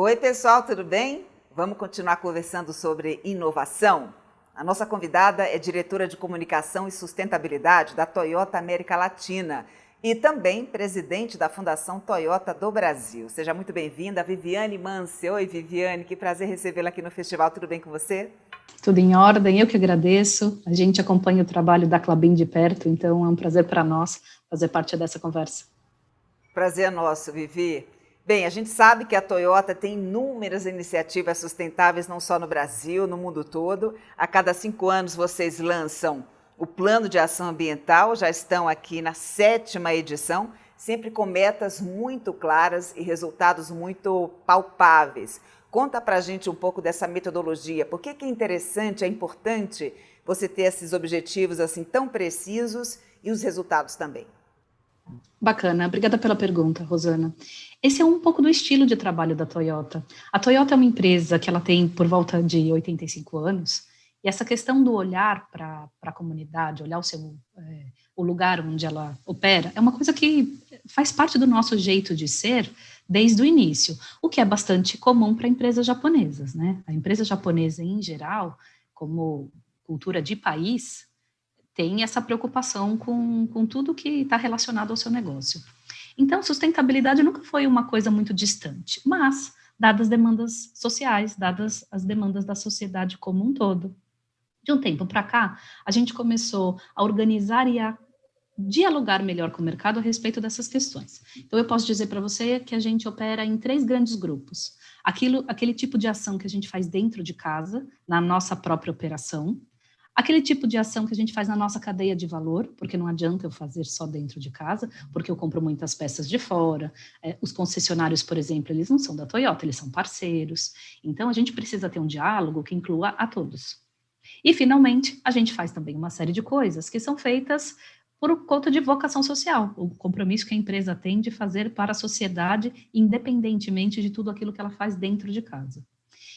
Oi, pessoal, tudo bem? Vamos continuar conversando sobre inovação? A nossa convidada é diretora de comunicação e sustentabilidade da Toyota América Latina e também presidente da Fundação Toyota do Brasil. Seja muito bem-vinda, Viviane Mansi. Oi, Viviane, que prazer recebê-la aqui no festival. Tudo bem com você? Tudo em ordem, eu que agradeço. A gente acompanha o trabalho da Klabin de perto, então é um prazer para nós fazer parte dessa conversa. Prazer é nosso, Vivi. Bem, a gente sabe que a Toyota tem inúmeras iniciativas sustentáveis, não só no Brasil, no mundo todo. A cada 5 anos vocês lançam o Plano de Ação Ambiental, já estão aqui na 7ª edição, sempre com metas muito claras e resultados muito palpáveis. Conta pra gente um pouco dessa metodologia. Por que é interessante, é importante você ter esses objetivos assim tão precisos e os resultados também? Bacana, obrigada pela pergunta, Rosana. Esse é um pouco do estilo de trabalho da Toyota. A Toyota é uma empresa que ela tem por volta de 85 anos, e essa questão do olhar para a comunidade, olhar o lugar onde ela opera, é uma coisa que faz parte do nosso jeito de ser desde o início, o que é bastante comum para empresas japonesas, né? A empresa japonesa, em geral, como cultura de país, tem essa preocupação com tudo que está relacionado ao seu negócio. Então, sustentabilidade nunca foi uma coisa muito distante, mas, dadas as demandas sociais, dadas as demandas da sociedade como um todo, de um tempo para cá, a gente começou a organizar e a dialogar melhor com o mercado a respeito dessas questões. Então, eu posso dizer para você que a gente opera em 3 grandes grupos. Aquele tipo de ação que a gente faz dentro de casa, na nossa própria operação, aquele tipo de ação que a gente faz na nossa cadeia de valor, porque não adianta eu fazer só dentro de casa, porque eu compro muitas peças de fora. Os concessionários, por exemplo, eles não são da Toyota, eles são parceiros. Então, a gente precisa ter um diálogo que inclua a todos. E, finalmente, a gente faz também uma série de coisas que são feitas por conta de vocação social, o compromisso que a empresa tem de fazer para a sociedade, independentemente de tudo aquilo que ela faz dentro de casa.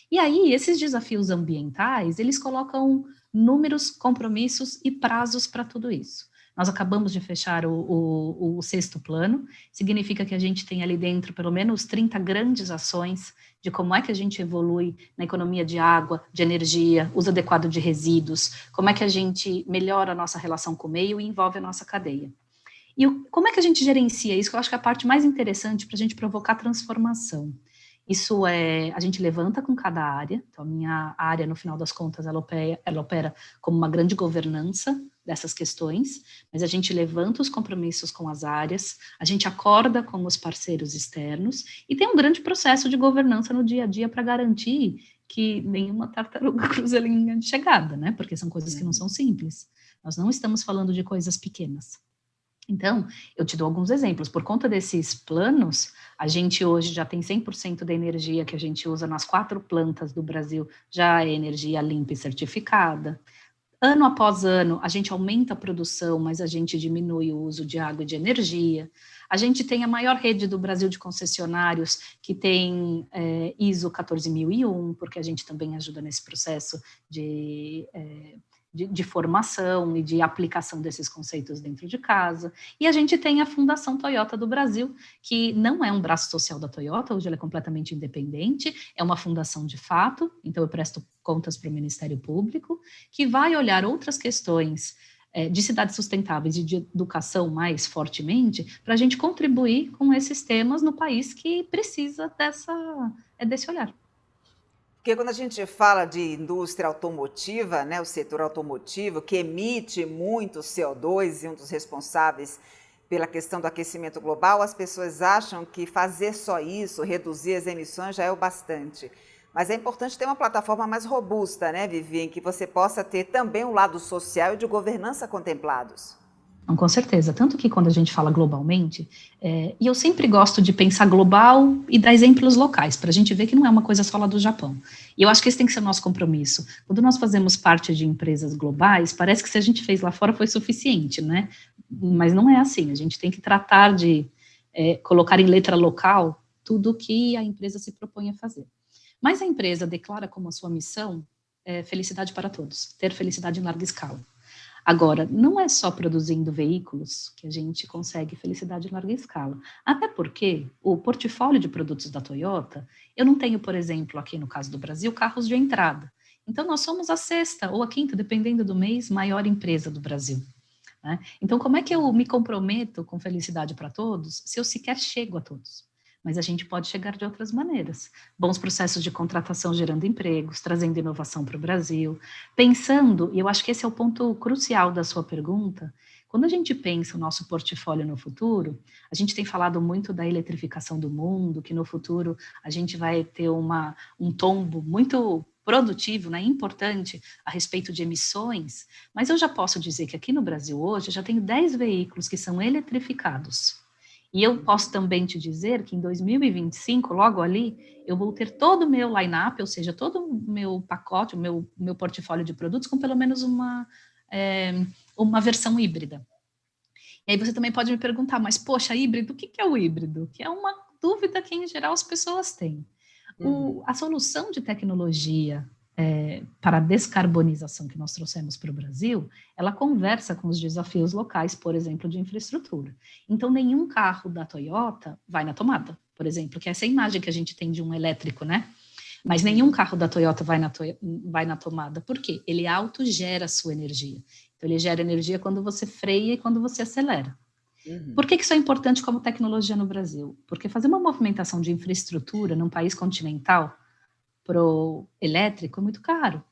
E aí, esses desafios ambientais, eles colocam números, compromissos e prazos para tudo isso. Nós acabamos de fechar o 6º plano, significa que a gente tem ali dentro pelo menos 30 grandes ações de como é que a gente evolui na economia de água, de energia, uso adequado de resíduos, como é que a gente melhora a nossa relação com o meio e envolve a nossa cadeia. E como é que a gente gerencia isso? Que eu acho que é a parte mais interessante para a gente provocar transformação. Isso a gente levanta com cada área, então a minha área, no final das contas, ela opera como uma grande governança dessas questões, mas a gente levanta os compromissos com as áreas, a gente acorda com os parceiros externos e tem um grande processo de governança no dia a dia para garantir que nenhuma tartaruga cruza a linha de chegada, né? Porque são coisas que não são simples. Nós não estamos falando de coisas pequenas. Então, eu te dou alguns exemplos. Por conta desses planos, a gente hoje já tem 100% da energia que a gente usa nas 4 plantas do Brasil, já é energia limpa e certificada. Ano após ano, a gente aumenta a produção, mas a gente diminui o uso de água e de energia. A gente tem a maior rede do Brasil de concessionários, que tem ISO 14001, porque a gente também ajuda nesse processo de formação e de aplicação desses conceitos dentro de casa. E a gente tem a Fundação Toyota do Brasil, que não é um braço social da Toyota, hoje ela é completamente independente, é uma fundação de fato, então eu presto contas para o Ministério Público, que vai olhar outras questões de cidades sustentáveis e de educação mais fortemente, para a gente contribuir com esses temas no país que precisa desse olhar. Porque quando a gente fala de indústria automotiva, né, o setor automotivo, que emite muito CO2 e um dos responsáveis pela questão do aquecimento global, as pessoas acham que fazer só isso, reduzir as emissões, já é o bastante. Mas é importante ter uma plataforma mais robusta, né, Vivi, em que você possa ter também o lado social e de governança contemplados. Não, com certeza, tanto que quando a gente fala globalmente, e eu sempre gosto de pensar global e dar exemplos locais, para a gente ver que não é uma coisa só lá do Japão. E eu acho que esse tem que ser o nosso compromisso. Quando nós fazemos parte de empresas globais, parece que se a gente fez lá fora foi suficiente, né? Mas não é assim, a gente tem que tratar de colocar em letra local tudo o que a empresa se propõe a fazer. Mas a empresa declara como a sua missão felicidade para todos, ter felicidade em larga escala. Agora, não é só produzindo veículos que a gente consegue felicidade em larga escala. Até porque o portfólio de produtos da Toyota, eu não tenho, por exemplo, aqui no caso do Brasil, carros de entrada. Então, nós somos a sexta ou a quinta, dependendo do mês, maior empresa do Brasil, né? Então, como é que eu me comprometo com felicidade para todos se eu sequer chego a todos? Mas a gente pode chegar de outras maneiras. Bons processos de contratação gerando empregos, trazendo inovação para o Brasil, pensando, e eu acho que esse é o ponto crucial da sua pergunta, quando a gente pensa o nosso portfólio no futuro, a gente tem falado muito da eletrificação do mundo, que no futuro a gente vai ter um tombo muito produtivo, né, importante a respeito de emissões, mas eu já posso dizer que aqui no Brasil hoje eu já tenho 10 veículos que são eletrificados. E eu posso também te dizer que em 2025, logo ali, eu vou ter todo o meu line-up, ou seja, todo o meu pacote, o meu portfólio de produtos com pelo menos uma versão híbrida. E aí você também pode me perguntar, mas poxa, híbrido, o que é o híbrido? Que é uma dúvida que em geral as pessoas têm. A solução de tecnologia para a descarbonização que nós trouxemos para o Brasil, ela conversa com os desafios locais, por exemplo, de infraestrutura. Então, nenhum carro da Toyota vai na tomada, por exemplo, que é essa imagem que a gente tem de um elétrico, né? Mas nenhum carro da Toyota vai na tomada. Por quê? Ele autogera a sua energia. Então, ele gera energia quando você freia e quando você acelera. Por que isso é importante como tecnologia no Brasil? Porque fazer uma movimentação de infraestrutura num país continental pro elétrico é muito caro.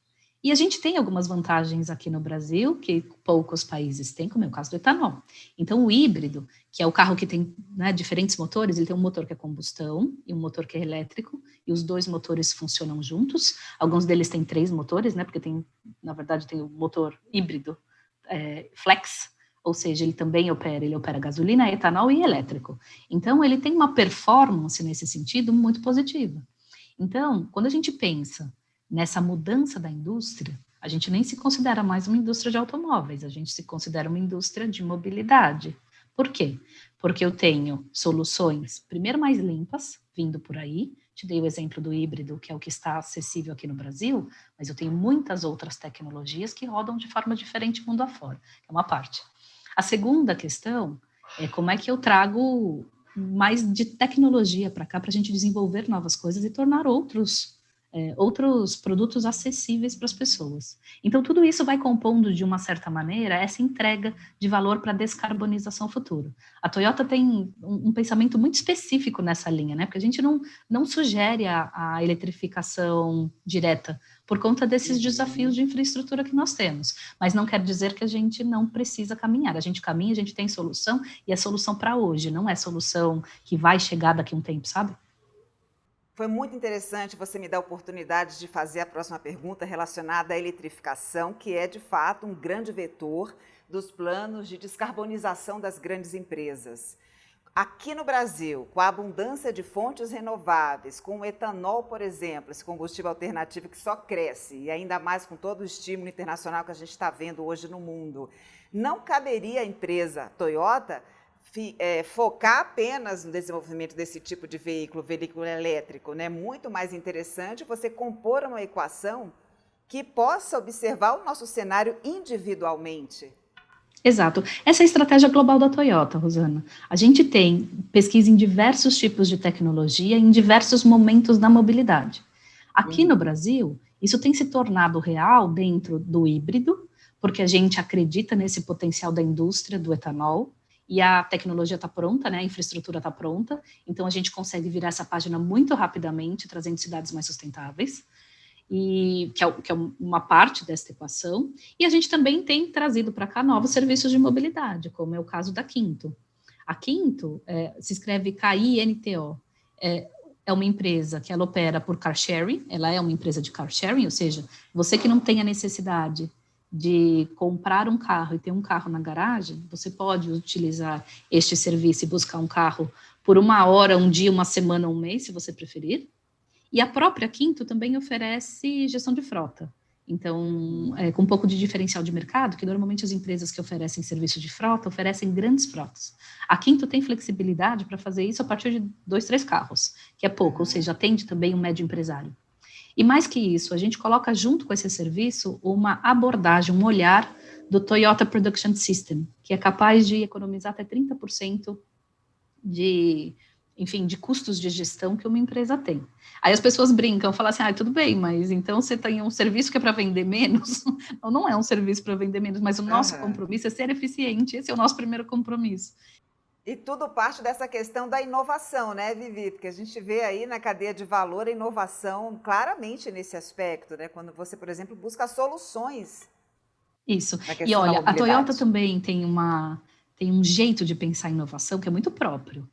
E a gente tem algumas vantagens aqui no Brasil que poucos países têm, como é o caso do etanol. Então, o híbrido, que é o carro que tem, né, diferentes motores, ele tem um motor que é combustão e um motor que é elétrico, e os dois motores funcionam juntos. Alguns deles têm 3 motores, né, porque na verdade, tem o motor híbrido flex, ou seja, ele também opera gasolina, etanol e elétrico. Então, ele tem uma performance nesse sentido muito positiva. Então, quando a gente pensa nessa mudança da indústria, a gente nem se considera mais uma indústria de automóveis, a gente se considera uma indústria de mobilidade. Por quê? Porque eu tenho soluções, primeiro, mais limpas, vindo por aí. Te dei o exemplo do híbrido, que é o que está acessível aqui no Brasil, mas eu tenho muitas outras tecnologias que rodam de forma diferente mundo afora, que é uma parte. A segunda questão é como é que eu trago mais de tecnologia para cá, para a gente desenvolver novas coisas e tornar outros produtos acessíveis para as pessoas. Então, tudo isso vai compondo, de uma certa maneira, essa entrega de valor para a descarbonização futura. A Toyota tem um pensamento muito específico nessa linha, né? Porque a gente não sugere a eletrificação direta, por conta desses desafios de infraestrutura que nós temos. Mas não quer dizer que a gente não precisa caminhar. A gente caminha, a gente tem solução, e é solução para hoje, não é solução que vai chegar daqui a um tempo, sabe? Foi muito interessante você me dar a oportunidade de fazer a próxima pergunta relacionada à eletrificação, que é, de fato, um grande vetor dos planos de descarbonização das grandes empresas. Aqui no Brasil, com a abundância de fontes renováveis, com o etanol, por exemplo, esse combustível alternativo que só cresce, e ainda mais com todo o estímulo internacional que a gente está vendo hoje no mundo, não caberia à empresa Toyota focar apenas no desenvolvimento desse tipo de veículo elétrico, né? Muito mais interessante você compor uma equação que possa observar o nosso cenário individualmente. Exato. Essa é a estratégia global da Toyota, Rosana. A gente tem pesquisa em diversos tipos de tecnologia, em diversos momentos da mobilidade. Aqui no Brasil, isso tem se tornado real dentro do híbrido, porque a gente acredita nesse potencial da indústria do etanol, e a tecnologia está pronta, né? A infraestrutura está pronta, então a gente consegue virar essa página muito rapidamente, trazendo cidades mais sustentáveis, e que é uma parte dessa equação. E a gente também tem trazido para cá novos serviços de mobilidade, como é o caso da Quinto. A Quinto se escreve K-I-N-T-O. É uma empresa que ela opera por car sharing, ela é uma empresa de car sharing, ou seja, você que não tem a necessidade de comprar um carro e ter um carro na garagem, você pode utilizar este serviço e buscar um carro por 1 hora, 1 dia, 1 semana, 1 mês, se você preferir. E a própria Quinto também oferece gestão de frota. Então, com um pouco de diferencial de mercado, que normalmente as empresas que oferecem serviço de frota oferecem grandes frotas. A Quinto tem flexibilidade para fazer isso a partir de 2, 3 carros, que é pouco, ou seja, atende também um médio empresário. E mais que isso, a gente coloca junto com esse serviço uma abordagem, um olhar do Toyota Production System, que é capaz de economizar até 30% de custos de gestão que uma empresa tem. Aí as pessoas brincam, falam assim, tudo bem, mas então você tem um serviço que é para vender menos? Não é um serviço para vender menos, mas o nosso compromisso é ser eficiente, esse é o nosso primeiro compromisso. E tudo parte dessa questão da inovação, né, Vivi? Porque a gente vê aí na cadeia de valor a inovação claramente nesse aspecto, né? Quando você, por exemplo, busca soluções. Isso. E olha, a Toyota também tem um jeito de pensar em inovação que é muito próprio.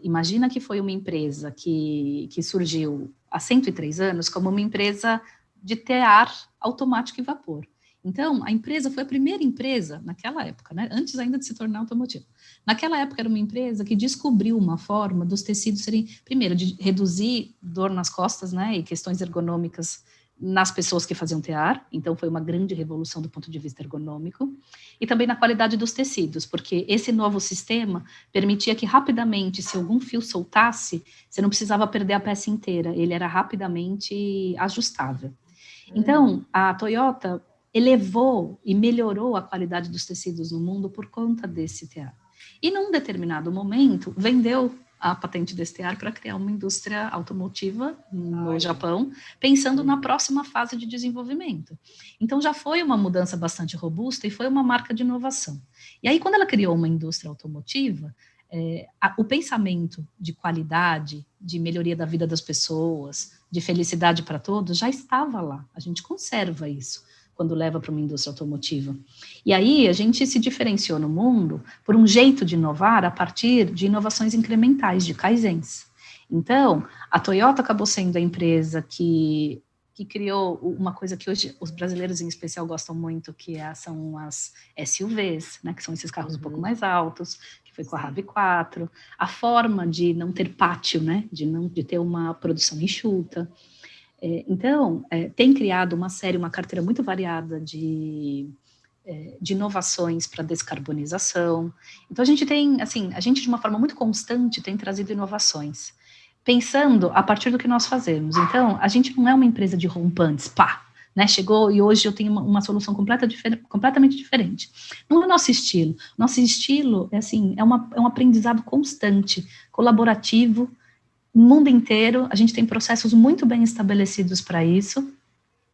Imagina que foi uma empresa que surgiu há 103 anos como uma empresa de tear automático e vapor. Então, a empresa foi a primeira empresa, naquela época, né, antes ainda de se tornar automotivo. Naquela época, era uma empresa que descobriu uma forma dos tecidos serem, primeiro, de reduzir dor nas costas, né, e questões ergonômicas nas pessoas que faziam tear, então foi uma grande revolução do ponto de vista ergonômico, e também na qualidade dos tecidos, porque esse novo sistema permitia que rapidamente, se algum fio soltasse, você não precisava perder a peça inteira, ele era rapidamente ajustável. Então, a Toyota elevou e melhorou a qualidade dos tecidos no mundo por conta desse tear. E num determinado momento, vendeu a patente desse tear para criar uma indústria automotiva no Japão, pensando na próxima fase de desenvolvimento. Então, já foi uma mudança bastante robusta e foi uma marca de inovação. E aí, quando ela criou uma indústria automotiva, o pensamento de qualidade, de melhoria da vida das pessoas, de felicidade para todos, já estava lá. A gente conserva isso quando leva para uma indústria automotiva. E aí a gente se diferenciou no mundo por um jeito de inovar a partir de inovações incrementais, de kaizens. Então, a Toyota acabou sendo a empresa que criou uma coisa que hoje os brasileiros em especial gostam muito, que são as SUVs, né, que são esses carros um pouco mais altos, que foi com a RAV4, a forma de não ter pátio, né, de ter uma produção enxuta. Então, tem criado uma carteira muito variada de inovações para descarbonização. Então, a gente de uma forma muito constante tem trazido inovações, pensando a partir do que nós fazemos. Então, a gente não é uma empresa de rompantes, né, chegou e hoje eu tenho uma solução completamente diferente. Não é o nosso estilo. Nosso estilo é um aprendizado constante, colaborativo, no mundo inteiro. A gente tem processos muito bem estabelecidos para isso.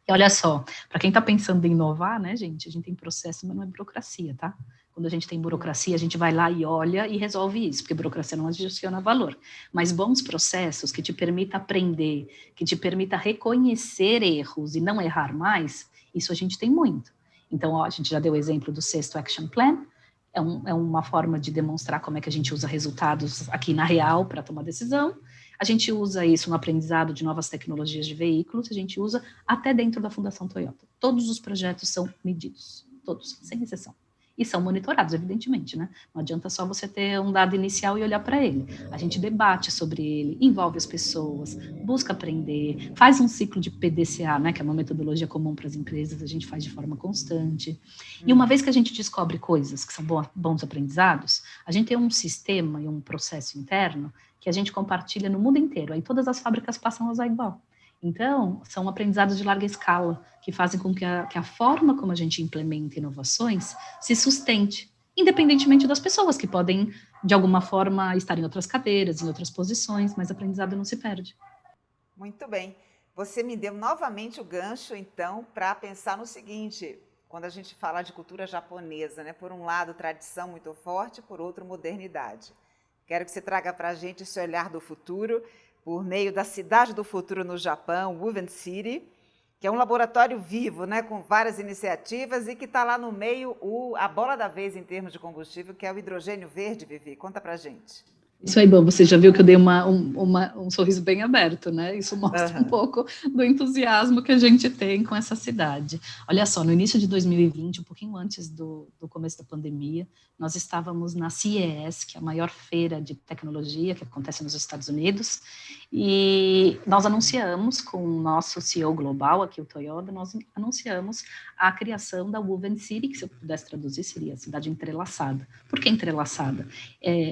E olha só, para quem está pensando em inovar, né, gente, a gente tem processo, mas não é burocracia, tá? Quando a gente tem burocracia, a gente vai lá e olha e resolve isso, porque burocracia não adiciona valor. Mas bons processos que te permitam aprender, que te permitam reconhecer erros e não errar mais, isso a gente tem muito. Então, a gente já deu o exemplo do sexto Action Plan, é uma forma de demonstrar como é que a gente usa resultados aqui na real para tomar decisão. A gente usa isso no aprendizado de novas tecnologias de veículos, a gente usa até dentro da Fundação Toyota. Todos os projetos são medidos, todos, sem exceção. E são monitorados, evidentemente, né? Não adianta só você ter um dado inicial e olhar para ele. A gente debate sobre ele, envolve as pessoas, busca aprender, faz um ciclo de PDCA, né? Que é uma metodologia comum para as empresas, a gente faz de forma constante. E uma vez que a gente descobre coisas que são bons aprendizados, a gente tem um sistema e um processo interno que a gente compartilha no mundo inteiro. Aí todas as fábricas passam a usar igual. Então, são aprendizados de larga escala, que fazem com que a forma como a gente implementa inovações se sustente, independentemente das pessoas, que podem, de alguma forma, estar em outras cadeiras, em outras posições, mas aprendizado não se perde. Muito bem. Você me deu novamente o gancho, então, para pensar no seguinte, quando a gente fala de cultura japonesa, né? Por um lado, tradição muito forte, por outro, modernidade. Quero que você traga para a gente esse olhar do futuro, por meio da Cidade do Futuro no Japão, Woven City, que é um laboratório vivo, né, com várias iniciativas e que está lá no meio a bola da vez em termos de combustível, que é o hidrogênio verde, Vivi. Conta para a gente. Isso aí, bom, você já viu que eu dei um sorriso bem aberto, né? Isso mostra um pouco do entusiasmo que a gente tem com essa cidade. Olha só, no início de 2020, um pouquinho antes do começo da pandemia, nós estávamos na CES, que é a maior feira de tecnologia que acontece nos Estados Unidos, e nós anunciamos com o nosso CEO global, aqui o Toyota, nós anunciamos a criação da Woven City, que se eu pudesse traduzir seria cidade entrelaçada. Por que entrelaçada?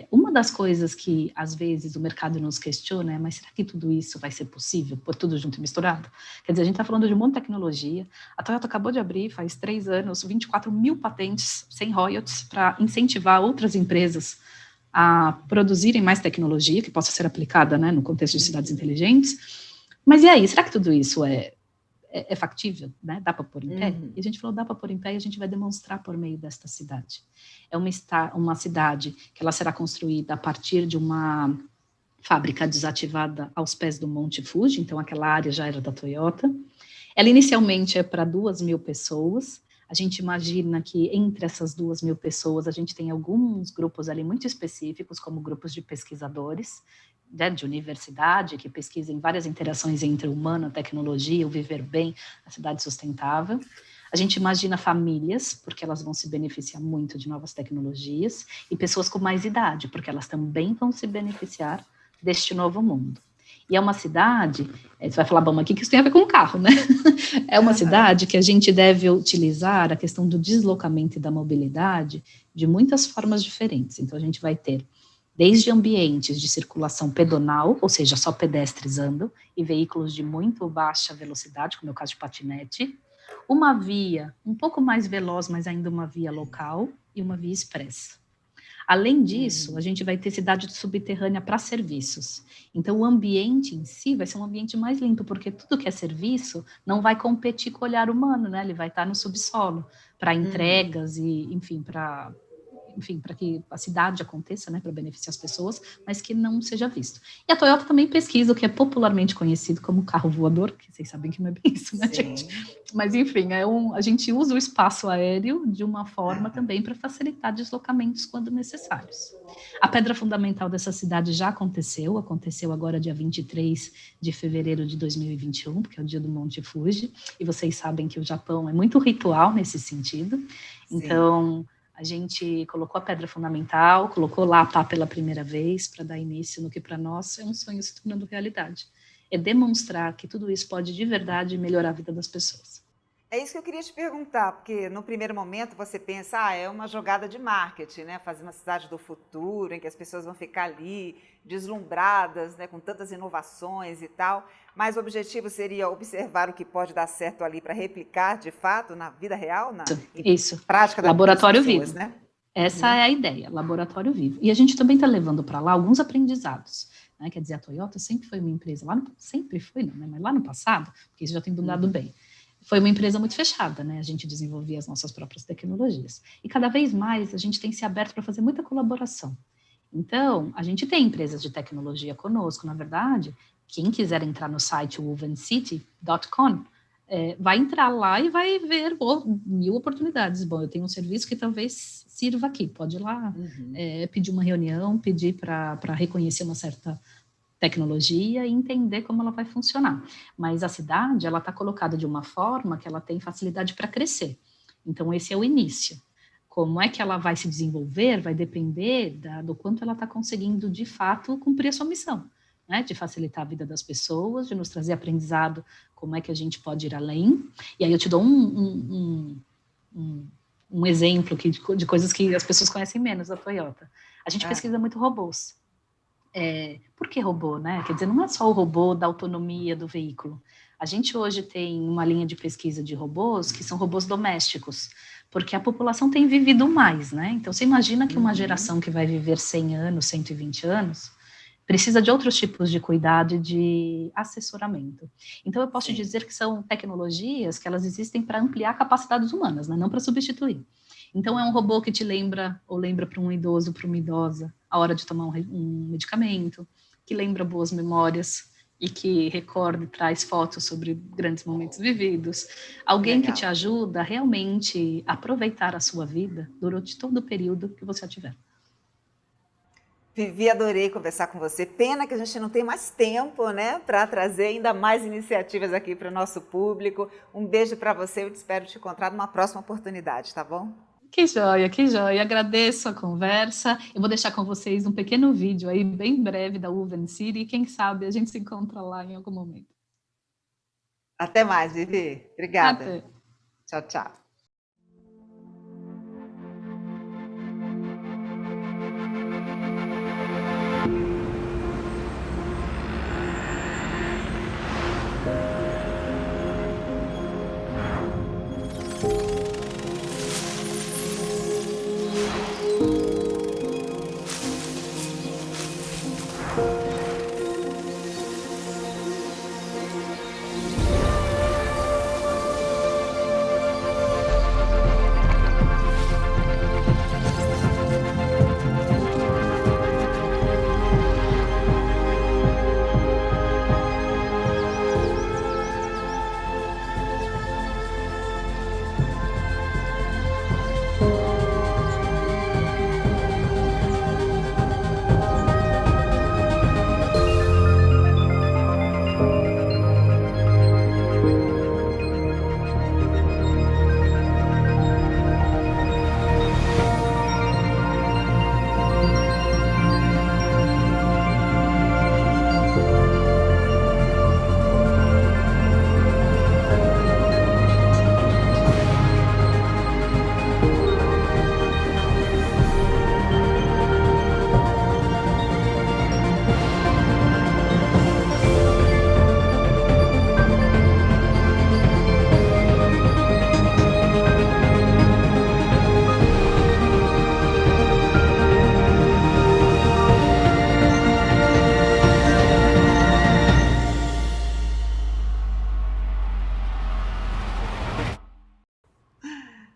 Uma das coisas coisas que, às vezes, o mercado nos questiona, mas será que tudo isso vai ser possível, por tudo junto e misturado? Quer dizer, a gente está falando de um monte de tecnologia, a Toyota acabou de abrir, faz 3 anos, 24 mil patentes sem royalties para incentivar outras empresas a produzirem mais tecnologia que possa ser aplicada, né, no contexto de cidades inteligentes. Mas e aí, será que tudo isso é factível, né? Dá para pôr em pé? E a gente falou, dá para pôr em pé, e a gente vai demonstrar por meio desta cidade. É uma cidade que ela será construída a partir de uma fábrica desativada aos pés do Monte Fuji, então aquela área já era da Toyota. Ela inicialmente é para 2.000 pessoas. A gente imagina que entre essas 2.000 pessoas, a gente tem alguns grupos ali muito específicos, como grupos de pesquisadores, né, de universidade, que pesquisem várias interações entre o humano, a tecnologia, o viver bem, a cidade sustentável. A gente imagina famílias, porque elas vão se beneficiar muito de novas tecnologias, e pessoas com mais idade, porque elas também vão se beneficiar deste novo mundo. E é uma cidade, você vai falar, bom, mas o que isso tem a ver com o carro, né? É uma cidade que a gente deve utilizar a questão do deslocamento e da mobilidade de muitas formas diferentes. Então, a gente vai ter desde ambientes de circulação pedonal, ou seja, só pedestres andam, e veículos de muito baixa velocidade, como é o caso de patinete, uma via um pouco mais veloz, mas ainda uma via local, e uma via expressa. Além disso, a gente vai ter cidade subterrânea para serviços. Então, o ambiente em si vai ser um ambiente mais limpo, porque tudo que é serviço não vai competir com o olhar humano, né? Ele vai estar no subsolo, para entregas e, enfim, para que a cidade aconteça, né, para beneficiar as pessoas, mas que não seja visto. E a Toyota também pesquisa o que é popularmente conhecido como carro voador, que vocês sabem que não é bem isso, né, gente? Mas, enfim, a gente usa o espaço aéreo de uma forma também para facilitar deslocamentos quando necessários. A pedra fundamental dessa cidade já aconteceu agora dia 23 de fevereiro de 2021, porque é o dia do Monte Fuji, e vocês sabem que o Japão é muito ritual nesse sentido, então a gente colocou a pedra fundamental, colocou lá a pá pela primeira vez para dar início no que para nós é um sonho se tornando realidade. É demonstrar que tudo isso pode de verdade melhorar a vida das pessoas. É isso que eu queria te perguntar, porque no primeiro momento você pensa, é uma jogada de marketing, né? Fazer uma cidade do futuro, em que as pessoas vão ficar ali deslumbradas, né? Com tantas inovações e tal. Mas o objetivo seria observar o que pode dar certo ali para replicar, de fato, na vida real, Isso. Prática da vida das Laboratório pessoas, vivo. né? Essa é a ideia, laboratório vivo. E a gente também está levando para lá alguns aprendizados. Né? Quer dizer, a Toyota sempre foi uma empresa, sempre foi, não, né? Mas lá no passado, porque isso já tem mudado bem, foi uma empresa muito fechada, né? A gente desenvolvia as nossas próprias tecnologias. E cada vez mais a gente tem se aberto para fazer muita colaboração. Então, a gente tem empresas de tecnologia conosco, na verdade, quem quiser entrar no site wovencity.com, vai entrar lá e vai ver 1000 oportunidades. Bom, eu tenho um serviço que talvez sirva aqui, pode ir lá, pedir uma reunião, pedir para reconhecer uma certa tecnologia e entender como ela vai funcionar. Mas a cidade, ela está colocada de uma forma que ela tem facilidade para crescer. Então, esse é o início. Como é que ela vai se desenvolver vai depender do quanto ela está conseguindo, de fato, cumprir a sua missão, né? De facilitar a vida das pessoas, de nos trazer aprendizado, como é que a gente pode ir além. E aí eu te dou um exemplo aqui de coisas que as pessoas conhecem menos da Toyota. A gente pesquisa muito robôs. Por que robô, né? Quer dizer, não é só o robô da autonomia do veículo. A gente hoje tem uma linha de pesquisa de robôs que são robôs domésticos, porque a população tem vivido mais, né? Então, você imagina que uma geração que vai viver 100 anos, 120 anos, precisa de outros tipos de cuidado e de assessoramento. Então, eu posso dizer que são tecnologias que elas existem para ampliar capacidades humanas, né? Não para substituir. Então, é um robô que te lembra, ou lembra para um idoso, para uma idosa, a hora de tomar um medicamento, que lembra boas memórias e que recorda e traz fotos sobre grandes momentos vividos. Alguém que te ajuda a realmente aproveitar a sua vida durante todo o período que você a tiver. Vivi, adorei conversar com você. Pena que a gente não tem mais tempo, né, para trazer ainda mais iniciativas aqui para o nosso público. Um beijo para você, eu espero te encontrar numa próxima oportunidade, tá bom? Que joia, que joia. Agradeço a conversa. Eu vou deixar com vocês um pequeno vídeo aí, bem breve, da Woven City, e quem sabe a gente se encontra lá em algum momento. Até mais, Vivi. Obrigada. Até. Tchau, tchau.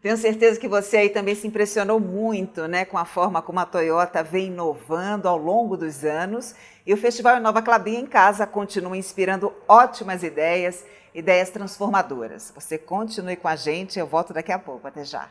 Tenho certeza que você aí também se impressionou muito, né, com a forma como a Toyota vem inovando ao longo dos anos. E o Festival Inova Klabin em Casa continua inspirando ótimas ideias, ideias transformadoras. Você continue com a gente, eu volto daqui a pouco. Até já.